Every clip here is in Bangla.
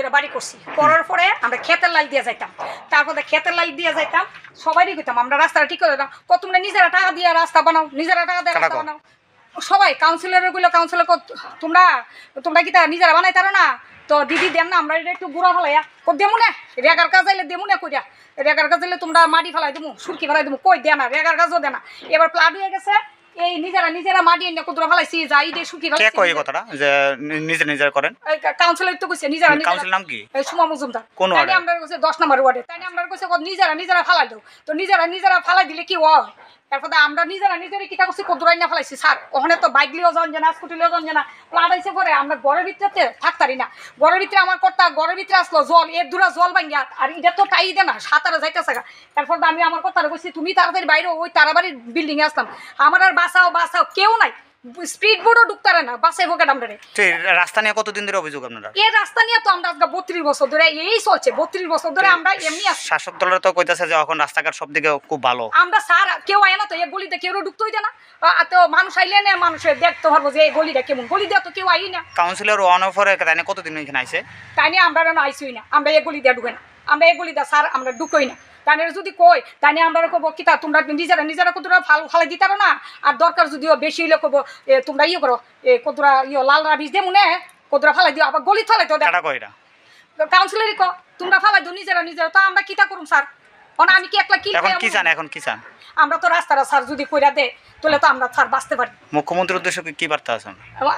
করে বাড়ি করছি, করার পরে আমরা ক্ষেতের লাইল দিয়ে যাইতাম, তারপরে ক্ষেতের লাইল দিয়ে যাইতাম, সবাইই কইতাম আমরা রাস্তাটা ঠিক করে দিতাম, তোমরা নিজেরা টাকা দিয়ে রাস্তা বানাও, নিজেরা টাকা দিয়ে রাস্তা বানাও, সবাই কাউন্সিলরগুলো কাউন্সিলর তোমরা তোমরা কি তা নিজেরা বানাই তারো না, তো দিদি দেন না আমরা এটা একটু গুঁড়া ফেলাইয়া দেবো না, রেগার কাজ আইলে দেবো না কইরা, রেগার কাজ আইলে তোমরা মাটি ফেলাই দেবো, সুরকি ফেলাই দেবো, কই দেয় না, রেগার কাজও দেয় না, এবার প্লাট হয়ে গেছে এই নিজেরা মাটি এনে কুদরা ফেলাইছি, যাই দিয়ে সুরকি ফেলাইছি। কে কই কথাটা যে নিজে করেন? কাউন্সিলর তো কইছে নিজেরা কাউন্সিল নাম কি? সুমা মজুমদার। কোন ওয়ার্ডে? আমরা কইছে 10 নম্বর ওয়ার্ডে, তাই আমরা কইছে নিজেরা ফেলাই দাও, তো নিজেরা ফেলাই দিলে কি হয়, তারপরে আমরা নিজেরা কিটা করছি কদরাই না ফেলাইছি স্যার, ওখানে তো বাইক লিয়েও যান জানা, স্কুটি লিয়েও যান জানা, প্লাট আইছে পরে আমরা ঘরের ভিতরে থাকতারি না, ঘরের ভিতরে আমার কর্তা ঘরের ভিতরে আসলো জল, এর দূরা জল ভাঙ্গিয়া, আর এটা তো টাই দে না সাঁতারে যাইতেছে গা, তারপর আমি আমার কর্তারে কইছি তুমি তাড়াতাড়ি বাইরে ওই তারাবাড়ির বিল্ডিং এ আসলাম, আমার আর বাঁচাও কেউ নাই, স্পিড বোর্ডও ঢুকতারে না, বাসাই ভোগাট আমরা। রাস্তা নিয়ে কতদিন ধরে অভিযোগ আপনারা? এই রাস্তা নিয়ে তো আমরা 32 বছর ধরে এই চলছে, 32 বছর ধরে আমরা এমনি আছি। শাসক দলের তো কইতাছে যে এখন রাস্তাঘাট সব দিকে খুব ভালো, আমরা স্যার কেউ আয় না তো এই গলিতে কেউ ঢুকতেই দেয় না, তো মানুষ আইলে না মানুষের দেখতে পারবো যে এই গলিটা কেমন, গলি দিয়ে তো কেউ আই না। কাউন্সিলর ওয়ান অফ তাই কতদিন এখানে আইছে? তাই নিয়ে আমরা আইসুই না, আমরা এই গলি দিয়ে ঢুকে না, আমরা এই গলি দিয়ে স্যার আমরা ঢুকই না, তাই যদি কই তাই নিয়ে আমরা কব কি তা তোমরা নিজেরা কতটা ফালাই দিতারো না, আর দরকার যদিও বেশি হইলে কব তোমরা ইয়ে করো কতটা লাল রাবিশ দিয়ে মনে কতটা ফালাই দিও, আবার গলি ফালাই তো কাউন্সিলরই ক তোমরা ফালাই দিও নিজেরা, তো আমরা কিতা করুম স্যার, আমি কি একলা কি এখন কি চান? আমরা তো রাস্তাটা স্যার যদি কইরা দেয় তাহলে তো আমরা স্যার বাঁচতে পারি। মুখ্যমন্ত্রীর উদ্দেশ্যে কি বার্তা আছেন?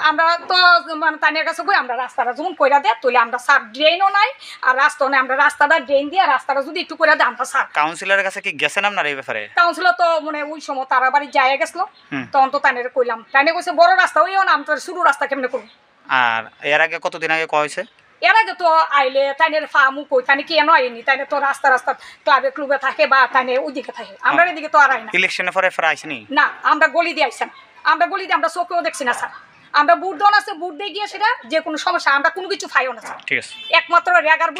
আমরা তো মানে তাদের কাছে কই আমরা রাস্তাটা যখন কইরা দেয় তাহলে আমরা স্যার ড্রেনও নাই আর রাস্তাও নাই, আমরা রাস্তাটা ড্রেন দিয়ে রাস্তাটা যদি একটু কইরা দেয় আমরা স্যার। কাউন্সিলরের কাছে কি গেছেন আপনারা এই ব্যাপারে? কাউন্সিলর তো মানে ওই সময় তারা বাড়ি যায় গেছিল, তখন তো তাদের কইলাম, তাইনে কইছে বড় রাস্তা ওইও না, আমরা শুরু রাস্তা কেমনে করব। আর এর আগে কতদিন আগে কয় হয়েছে? এর আগে তো আইলে তাইনের ফার্মও কই তাইনে কি এনো আইনি, তাইনে তো রাস্তা ক্লাবে থাকে বা তাইনে ওইদিকে থাকে, আমরা এদিকে তো আর আই না। ইলেকশনের পরে ফেরা আইসনি না, আমরা গলি দিয়ে আইছি না, আমরা গলি দিয়ে আমরা চোখেও দেখছি না স্যার, আমরা বুট দন আছে বুট দিয়ে গিয়ে সেটা যে কোনো সমস্যা আমরা কোনো কিছু ফাইও না স্যার, ঠিক আছে একমাত্র রেগার